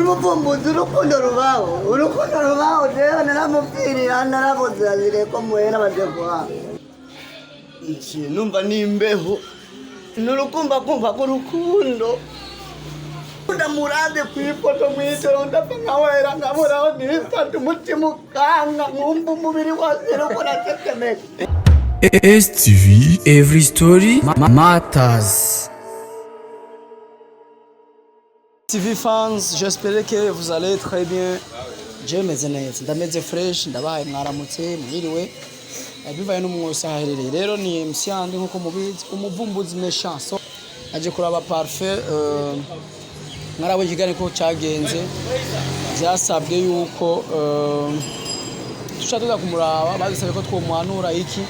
Umuvumbuzi urukundo rubaho rero naramupfirira narabuzazire ko muhera badevuha numva nimbeho nurukumva k'urukundo ndamurade kwifoto mwitero ndapfa nkawera nkaburaho nifata umutima ukanga nkumva umubiri wose uko natetemeka. STV, every story matters. TV fans, j'espère que vous allez très bien. Je meze neza, ndameze fresh, ndabaye mwaramutse mwiriwe. Bivaye no mu saherere. Rero ni msyandi nkuko mubizi, umuvumbuzi méchant. So aje kuraba parfait ngarabo kigane ko cagenze. Byasabwe yuko tushatuza kumuraba, bagisabye ko twomuhanura iki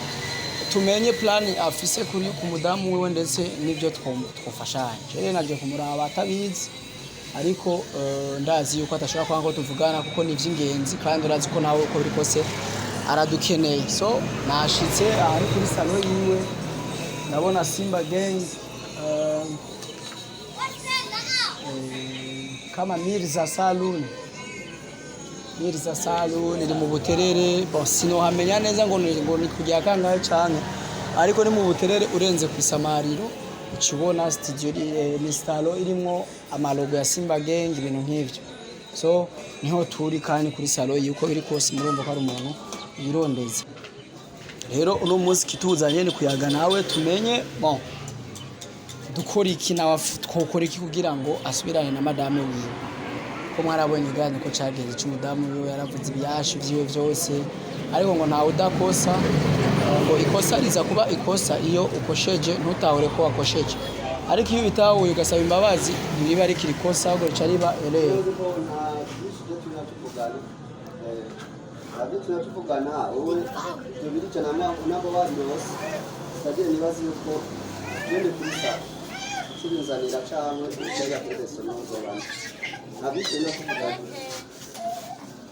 tumenye plan afise kuri ku mudamu wewe ndetse nivyo twofashanye. Rero naje kumuraba atabizi. Ariko ndazi yuko atashaka kwanga ko tuvugana kuko ni vy'ingenzi kandi urazi ko nawe uko biri kose aradukeneye. So nashitse ari kuri salon yiwe ndabona Simba Gang kama Mirza Saloon iri mu Buterere. Bon sino hamenya neza ngo ni kujya kangahe cyane ariko ni mu Buterere urenze ku Samariro ukibona studio ni stalo irimo amalogo ya Simba Gang ibintu nk'ivyo. So niho turi kandi kuri salo yuko biri kose murumva ko ari umuntu yirondeza. Rero uno munsi kituzanye ni kuyaga nawe tumenye bon dukora iki nawe twokora iki kugira ngo asubirane na madame wiwe ko mwarabonye gane ko cagenze cy'umudamu wiwe yaravuze ibyashu byiwe byose ariko ngo ntawe udakosa ngo ikosa riza kuba ikosa iyo ukosheje ntutahure ko wakosheje ariko iyo bitahuye ugasaba imbabazi niba ari kirikosa ahubwo rica riba rero tuvugana wowe tubiricana nabo bandi bose stagiye nibazi yuko yende kurisa kibizanira cyangwa cyangwa kugeza n'uzo bandi abise no kuvugana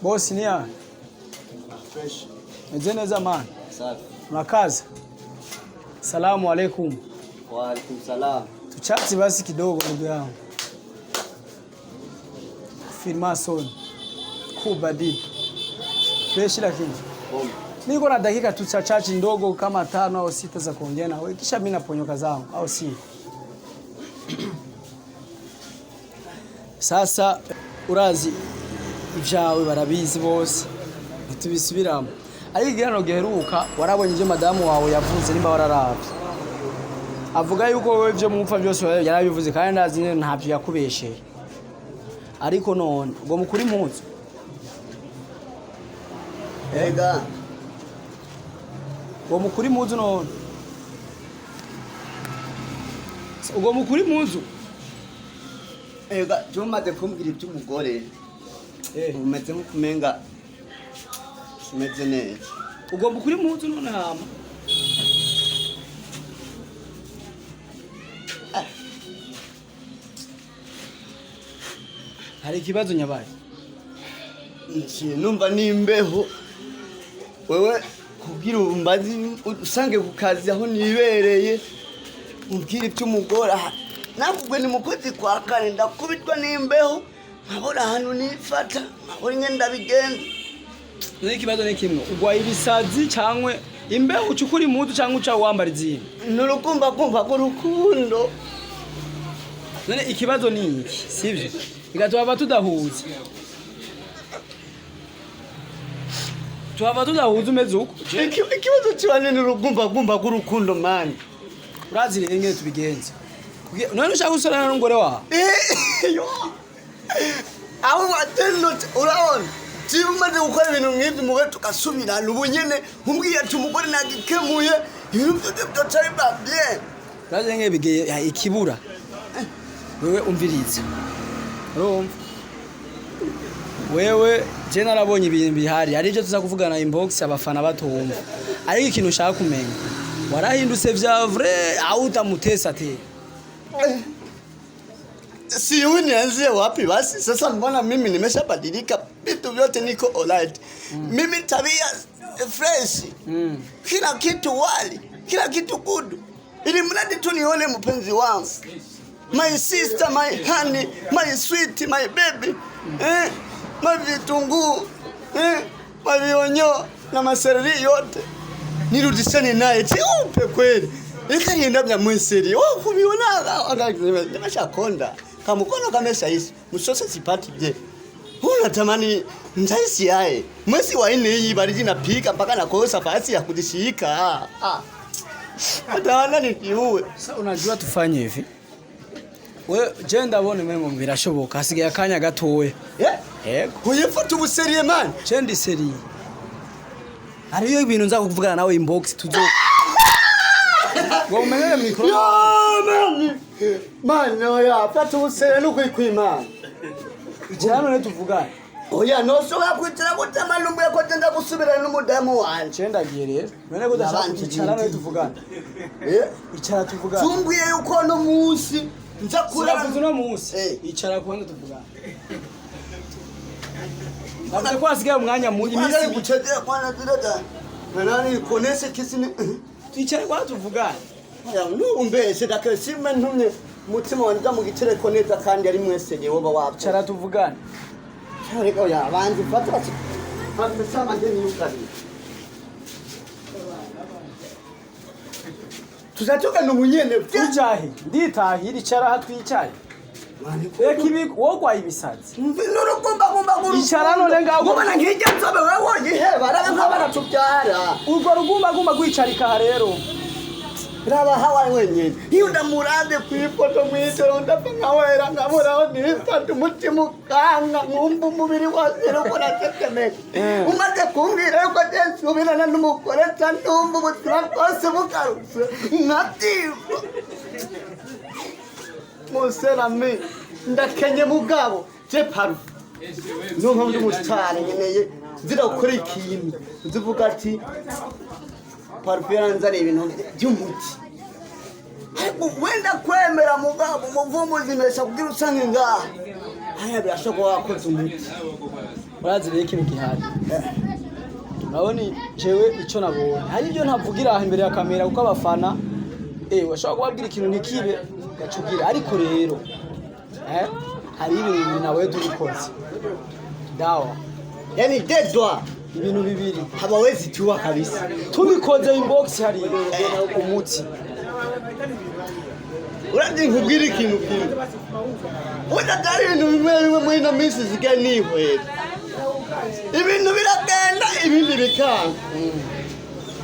boss niya fresh neza man safi makaza. Salamu alaikum. Wa alaikum salam. Tuchati basi kidogo ndugu yangu. Filmason kubadi fresh lakini niko na dakika tu chache ndogo kama 5 au 6 za kuongea na wewe kisha mimi naponyoka zangu au si. Sasa urazi ivyawe barabizi bose ntitubisubiramo ariko igihano giheruka warabonye je madamu wawe yavuze nimba wararavye avuga yuko wewe byo mupfa byose yarabivuze kandi ndazi ntavyo yakubesheye ariko none ngo mukuri impuzu ega ngo mukuri impuzu none ngo mukuri impuzu ega tumaze kumbwira iby'umugore umeze nko kumenga simeze neza ugomba kuri impuzu none hama hari ikibazo nyabaye numva nimbeho wewe kugira umbazi usange ku kazi aho nibereye umbwira iby'umugore navugwe ni mukozi kwa kane ndakubitwa nimbeho nkabona hano nifata nkabona ngenda bigenza n'ikibazo ni kimwe ugwaye ibisazi cyangwa imbeho ucukura impuzu cyangwa uca wambara izindi nurukumva k'urukundo. none ikibazo ni iki sivyo igatuma tudahuza umeze uko ikibazo cyane nurukumva k'urukundo mani urazi rero ngene tubigenze none ushaka gusorana n'umugore wawe aho watendo uraona tibumaze gukora ibintu nk'ibyo umugore tukasubirana ubu nyene umbwiye ati umugore nagikemuye ibintu byo cyari bien urazi ngene bigeye ikibura wewe umviriza urumva wewe je narabonye ibintu bihari ari byo tuza kuvugana inbox abafana batumva ariko ikintu ushaka kumenya warahindutse vya vrai au utamutesa te si yuni nianzie wapi basi sasa mbona mimi nimeshabadilika vitu vyote niko alright mimi tabia fresh kila kitu wali kila kitu good ili mradi tu nione mpenzi wangu my sister, my honey, my sweet, my baby. My vitunguu, my vionyo na masereri yote. Nirudishane naye cheupe kweli. Ikanienda mya mweseri. Kumiona nimeshakonda. Kamukono kameshaisi. Msose sipati je. Unatamani njaisi yae. Mwezi wa 4 hii baridi napika mpaka nakosa fasi ya kujishika. Utaona nikiue. Sasa unajua tufanye hivi. Wewe je ndabone mwe birashoboka hasigaye akanya gatowe. Kuyefata ubuseriye man. Chendi seri. Ariyo ibintu nza kuvugana nawe inbox tuzo. Ngomenye mikro. Man, oya, fata ubuseriye nuko ikwimana. Icyano ne tuvugana. Oya nosoba kwitira gutama lumbu yakotenda gusubirana n'umudamu wanje. Chenda giye rero. None ko dashaka icyana ne tuvugana. Icyara tuvugana. Tumbuye yuko no munsi nza kurara no munsi. Icyara kwanga tuvugana. Ntabwo kwasigaye umwanya mu imisi gucedera kwana zirada. Nani konese kisini. Icyara kwa tuvugana. Ya numbese dakesime ntumye mutima wanje mu gitereko neza kandi ari mwese nyewe baba Icyara tuvugana. Reka ya banzi fata bati. Fata sama ndeni yukari. Tuzatoka no munyene tujahe nditahira icara hatwicaye. Reka ibi wogwaye ibisazi. Nurugomba icara none ngaho ubona nkijya nzobe wewe yiheba ara nkabara tubyara. Urwo rugumba kwicarika rero. Raba hawa wenyene. Hiyo ndamurande kwifoto mwitero ndapanga wera ngamuraho nifata umutima ukanga nkumva umubiri wose ruko natetemeka. Umaze kumbira yuko desubirana n'umugore cyandumva ubuzima bwose bukarutse. Nativo. Muserame ndakenye mugabo je paru. Nonko ndi mustare nyeneye zira gukora ikintu. Uzivuga ati parfera nzare ibintu by'umuti. Wenda kwemera mugabo muvumo zimesha kugira usange ngaha. Haya birashoboka wakoze umuti. Urazire ikintu gihari. Naboni jewe ico nabonye. Hari ibyo ntavugira imbere ya kamera kuko abafana washaka kubabwira ikintu nikibe gacugira ariko rero hari ibintu nawe durikoze. Dawa. Yani dedwa ibintu bibiri habawezi tuwa kabisa. Tubikoze inbox hari umuti. Urandi nkubwira ikintu kintu. Udatari ibintu bimwe muri na misi ziganiwe. Ibintu biragenda ibindi bikanga.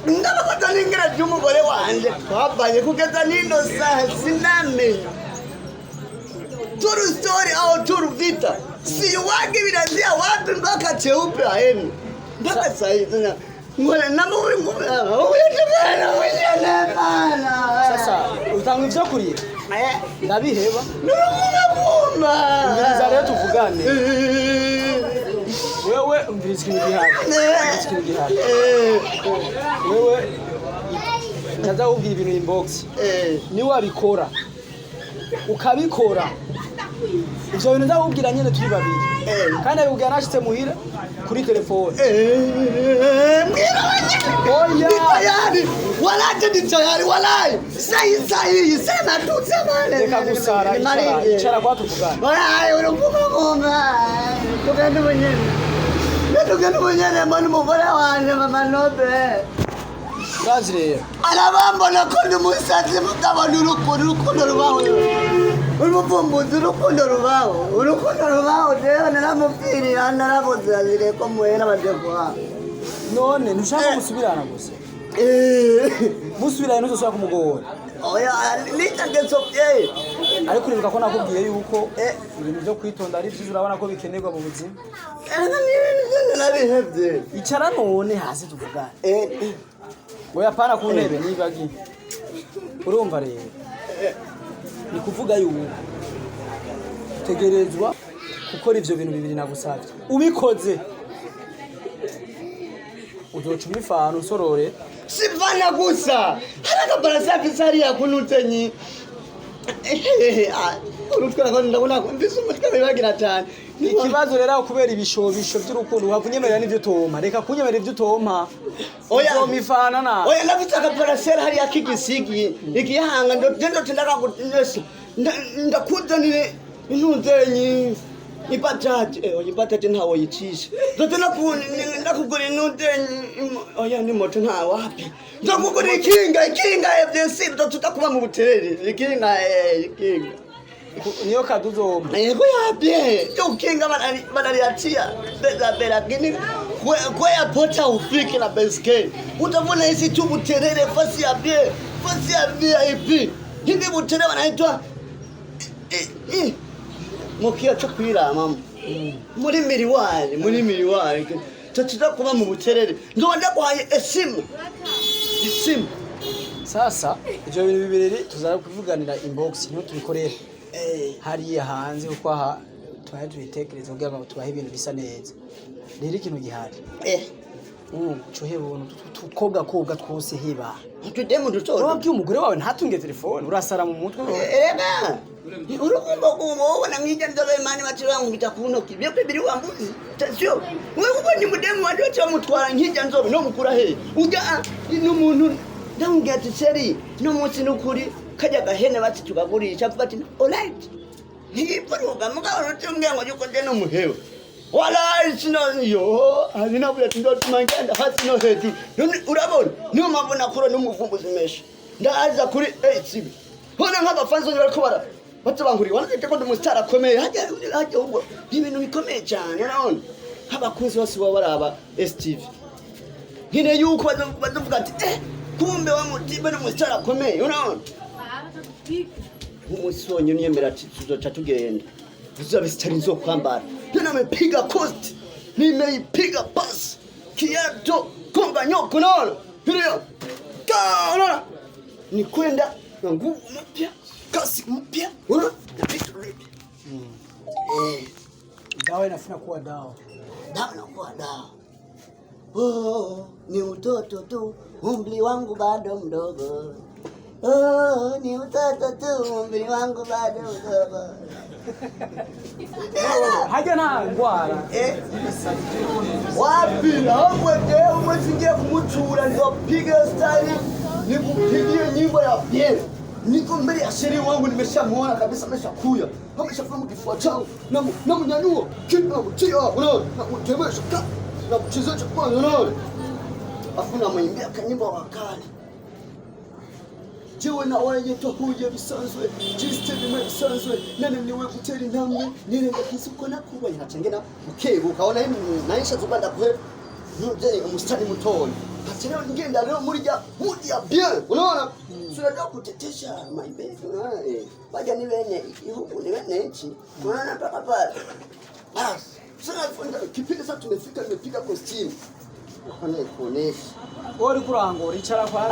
Ndabakota ningira cy'umugore wanje twabanye kugeza nino saha sinamenye. Turu story au turu vita. Si wage birazia wapi mpaka cheupe aeni. Mpaka sasa ngole namuwe ngomera. Uyetebana sasa utanga ivyo kuriye. Ndabiheba. Nurumuma. Ngiriza rero tuvugane. Wewe umviriza ikintu gihari. Wewe ndaza ubwira ibintu inbox. Ni wabikora. Ukabikora. Ivyo bintu ndabubwira nyene turi babiri. Kandi abubwira nashitse muhira kuri telefone. Oya. Tayari. Walaje ni tayari walai. Sahi sema tu sema. Reka gusara icara kwa tuvugana. Oya urumuma. Tugende mwenyene mani mugore wanje mama nobe. Gazire. Arabambona ko ndi musazi mugabo n'urukundo rubaho. Urumuvumbuzi urukundo rubaho rero naramubwirira narabuzazire ko muhera badekwa. None ntushaka gusubirana gusa. Musubirana n'uzosubira kumugora. Oya nitagesopye. Ariko uribuka ko nakubwiye yuko ibintu byo kwitonda ari byiza urabona ko bikenerwa mu buzima. Nabihevye. Icara none hasi tuvugana. Oya pana ku ntebe nibagi. Urumva rero. Ni kuvuga yuko tegerezwa gukora ivyo bintu bibiri nagusavye. Ubikoze uzoca umifana usorore. Sivana gusa. Haraka barasafi sari ya kunutenyi. Urutwara ko ndabona ko mvise umutika bibagira cyane. Ikibazo rero kubera ibishobisho by'urukundo uhavunyemerera n'ivyo toma. Reka kunyemerera ivyo toma. Oya mifana na. Oya ndabitaka parasera hari ya kigisigi. Ikiyahanga ndo tindaka kutinesi. ndakuzanire intuzenyi ibajaje ntawo yicisha ndote ndakugura intuzenyi oya ni moto nta wapi ndakugura ikinga evyesi tutakuba mu buterere ikinga niyo kaduzomba yego yabye ukinga banaliachia bela gini kwa pota ufike na beske utavuna hizi tu buterere fasi ya VIP hivi buterere wanaitwa mukiya cyo kwira mama muri miriwari tutuza kuba mu buterere ndoba kwaye esimu sasa ivyo bintu bibiri tuzara kuvuganira inbox niyo tubikorera hariya hanze uko aha twaje tubitekereza kugira ngo tubahe ibintu bisa neza rero ikintu gihari cohe buntu tukobwa twose hiba tudemu dutora wabwiye umugore wawe ntatunge telefone urasara mu mutwe urumva ubona nkijya ndobe mani batira ngita kunoki byo kwibiri wambuzi tasyo wewe ubonye mudemu wandi bamutwara nkijya nzobe no mukura he ujya n'umuntu ndamubwira ati seri no munsi n'ukuri kajya gahene bati tukagurisha bati alright ntiyiparuka mugabo rutumwe ngo yuko nde no muhewe wala sino yo azina bya tindo tumangenda hasi no hejuru none urabona niyo mabona kuro n'umuvumbuzi mesha ndaza kuri HCB hona nk'abafanzo bariko bara batubanguriye wanite ko ndumustara komeye hajya ubwo ibintu bikomeye cyane none abakunzi bose baba baraba STV ngine yuko bavuga ati kumbe wa mutiba n'umustara komeye unaona umusonyo niyemera ati tuzoca tugenda uzabe sitari nzo kwambara tena amepiga cost nimeipiga pass kiato konga nyoko naona hiyo unaona ni kwenda na nguvu mpya kasi mpya unaona na vitu vipya dawa inafuna kuwa dawa inakuwa dawa ni utoto tu umri wangu bado mdogo ni utoto tu umri wangu bado mdogo haja na ngwara wapi naomwete umwezingie kumuchura ndio piga style nikupigie nyimbo ya bien niko mbele ya sheria wangu nimeshamuona kabisa ameshakuya ameshafahamu kifua changu na mnyanyua kitu na mtia unaona na mtemesha na kuchezesha kwanza unaona afuna mwimbia kanyimbo wakali jewe na waje tohuje bisanzwe jistebe mwe bisanzwe nane niwe kuteri namwe nire ngakisuko nakuba yacengena ukebuka ona naisha zubanda kwe nuje umustani mutoni hatero ngenda leo muri ya bien unaona sura ndio kutetesha my baby unaona baja ni bene ihuku ni bene nchi unaona mpaka pale bas sasa kipindi sasa nimepiga costume kuonesha ori kurangora icara kwa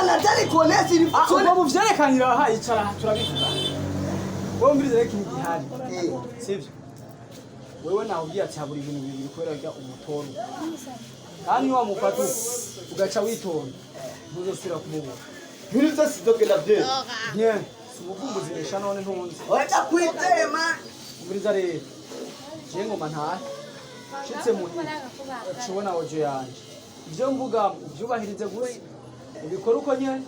natari kuonesha ili tuone mu vyerekanira aha icara turabivuga wewe mbirize reka igihari sivyo wewe nawe ugiye atabura ibintu bibiri kwera rya umutono kandi wa mufatu ugaca witonda ntuzosubira kumubona biriza sidokela bye bien subuvumbuzi resha none ntunzi wata kwitema mbiriza rero je ngoma ntahe shitse muhira ukibona ojo yanje ivyo mvuga byubahirize gusa ubikora uko nyene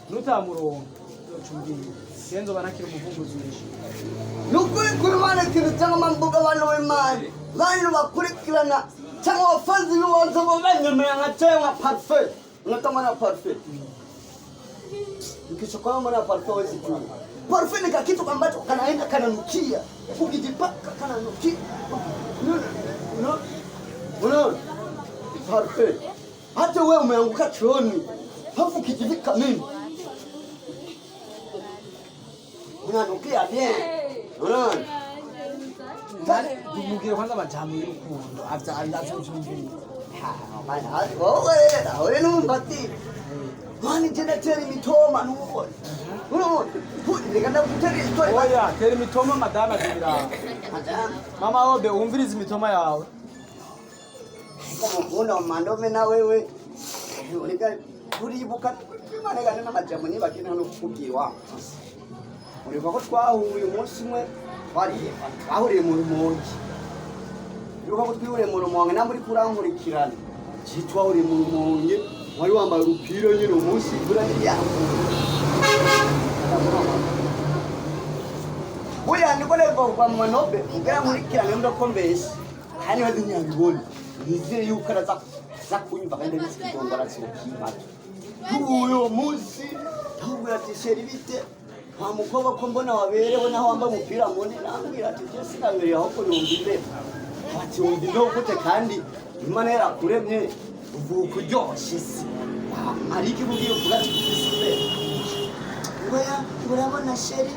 nutamurongo yocumbira senzo banakira umuvumbuzi resha nukuri kurwana kintu cyangwa mbuga abantu w'Imana bantu bakurikirana cyangwa wafanzi biwonzo bo banyemera nka cyangwa parfait unatamana parfait ukishokwa mwana parfait wewe tu parfait ni kitu ambacho kanaenda kananukia ukijipaka kananukia no parfait hata wewe umeanguka chooni hapo kijivika mimi unanukia bien unaona tumugiye kwanza amajambo y'urukundo avyumvira wewe numbati mani geneteri mitoma nuko unaona ndiganda kuteri story oya teri mitoma madama zibira mama obe umviriza imitoma yawe una mandome na wewe uliga turibuka manegana n'amajambo nibakina no kukubwirwa uribuka ko twahuye umunsi umwe ahuriye mu rumonge uribuka ko twihuriye mu rumonge na muri kurankurikirana twahuriye mu rumonge wari wambaye urupira nyine umunsi imvura yaguye Buya ndiko levo kwa manobe ngera muri kirane ndo kombesha hani wadi nyangibona nizire yuko za kunyumva kandi nisikigonga kimata uyo musi ahubwo ati sheri bite wa mukobwa ko mbona waberewe naho wamba umupira mone nambwira ati je sinabereye aho ko yumvire ati wumvire gute kandi Imana yarakuremye uvuga kuryoshye se ariko ubugiye kuvuga ati kufisibe ngoya urabona sheri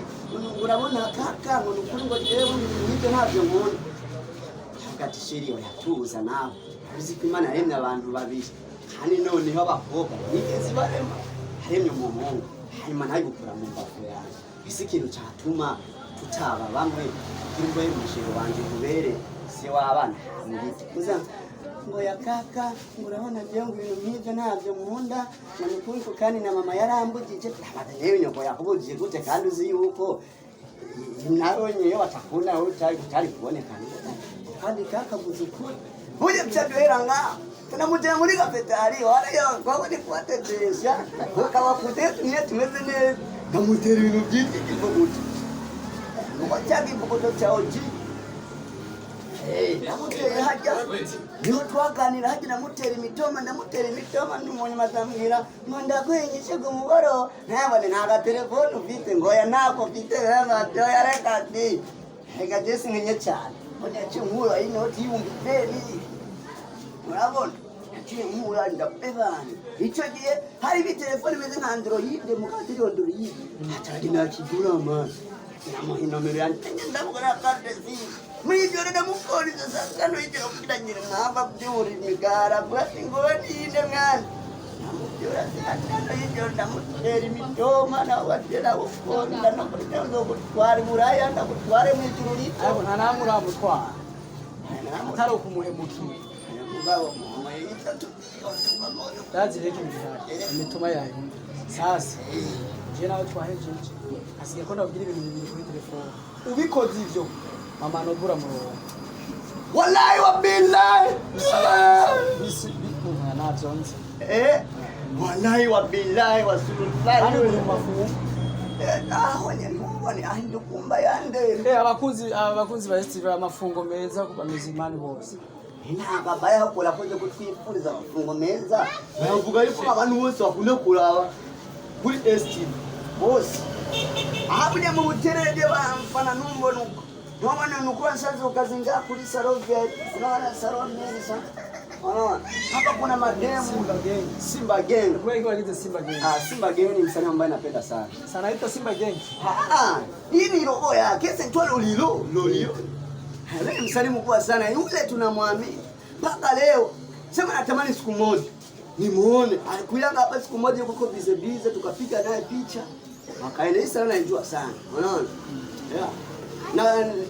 urabona kaka ngo nukuri ngo jewe nibyo ntabyo nkunda ati sheri yatuza nawe uzi ko Imana yaremye abantu babiri kandi noneho abakobwa nigeze barema haremye umuhungu hanyuma ntayigukura mu mbavu yanjye ese ikintu cyatuma tutaba bamwe kirimo y'umushero wanje kubere se w'abana ngiti kuza ngo ya kaka ngo urabona byo ngo ibintu nk'ibyo ntabyo nkunda nukuri ko kandi na mama yarambugije ntabwo yewe nyoko yakubugije gute kandi uzi yuko naronye yo batakunda aho cyari kuboneka kandi kaka guze ukuri uje byaduheranga tunamujya muri kafetari warayo kwabone kwatetesha ukaba kutetumye tumeze neza nkamutera ibintu byinshi kivuguti ngo cyagi vuguto cyaoji namutera hajya niho twaganira hajya namutera imitoma n'umuntu mazambwira ngo ndakwenyeshe ku mugoro ntabone nta telefone ufite ngo ya nako ufite amato yarekati hega jesi nkenye cyane onya cyumura inoti y'umbiteri urabona cyumura ndapebana icyo gihe hari bitelefone bimeze nka Android mu katiri Android atari nakigura amazi namuha inomero yanjye ndabugura kadesi mwibyo rero mukoriza sakano igero kudanyira nkaba byuri migara bwati ngoni inde mwana namubyura sakano igero ndamutera imitoma na watera ukonda no kuryo gutwara buraya ndagutware mu ijuru rito abo ntanamura mutwara atari ukumuhemukiye mugabo mama yitatu dazi reke imitoma yayo sasa je nawe twahejeje asigaye ko ndabwira ibintu bibiri kuri telefone ubikoze ivyo mama nobura mu wallahi wa billahi bisi bikuna navyonze wallahi wa billahi wa sulullah ari mu mafu ahonye ngubone ahindu kumba yande abakunzi ba Steve amafungo meza kubamiza imani bose ntabwo baya kula koje kutwifuriza amafungo meza bavuga yuko abantu bose bakunda kuraba kuri Steve bose ahabunye mu buterede bamfana numbona uko mwana nuko nsanze ukazinga kuri Sarovia unaona Sarovia sana unaona hapa kuna mademu Simba Gang wewe wagize Simba Gang Simba Gang ni msanii ambaye napenda sana anaitwa Simba Gang hii ni roho yake sasa ntwalo lilo ni msanii mkubwa sana yule tunamwamini mpaka leo sema natamani siku moja nimuone alikuyanga hapa siku moja yuko bize tukapiga naye picha akaenda sana najua sana unaona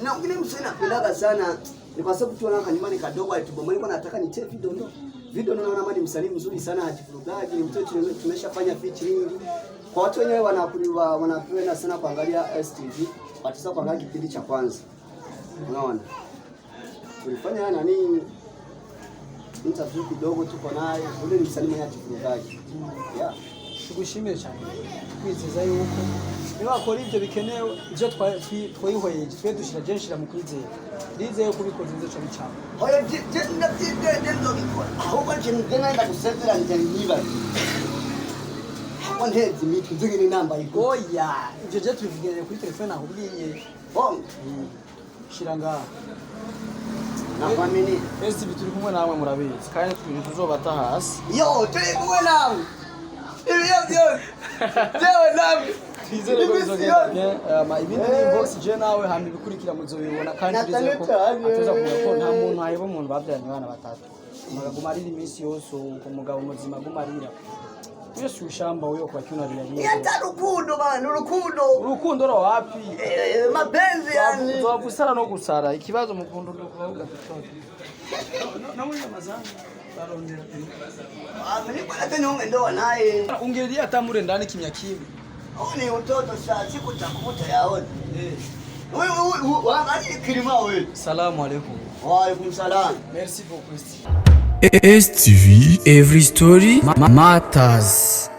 na ngine msanii napendaga sana ni kwa sababu tunaona kanyumbani kadogo alitubomoni kwa nataka nitie video ndo naona msanii mzuri sana hajifurugaji ni mtoto tumeshafanya featuring kwa watu wenyewe wanapenda sana kuangalia STV watasa kuangalia kipindi cha kwanza unaona tulifanya nani interview kidogo tuko naye ule ni msanii mwenye hajifurugaji tugushimire cyane kwizeza yuko niba akora ibyo bikenewe byo twayihweje twe dushira jenshira mu kwizera ndizeye kubikoze nze cyo bicamo oya je ndo bikora ahubwo nje ngenda gusezera nje niba on heads meet nzugine namba iko oya ibyo je tubivugire kuri telefone aho ubwiye shiranga nakwamini ese bituri kumwe nawe murabizi kandi tuzobata hasi yo turi kumwe nawe Jewe nabi twizere ko bizogenda ibindi ni inbox je nawe hamba bikurikira muzobibona kandi twizere ko atoza kuvuga ko nta muntu ayibo umuntu babyaranye abana batatu magagumarira iminsi yose umugabo muzima gumarira Yesu ushamba wewe kwa kiuna ria hata rukundo bana urukundo ro wapi mapenzi yani tuzabusara no gusara ikibazo mukundo ndo kuvuga tutoto na mwe mazanga barondera mimi kwa tena ungendo naye ungelia tamure ndani kimya kimi ni utoto saa siku takuta yaone wewe wangalie kilima wewe salamu alaykum wa alaykum salam merci beaucoup STV every story matters.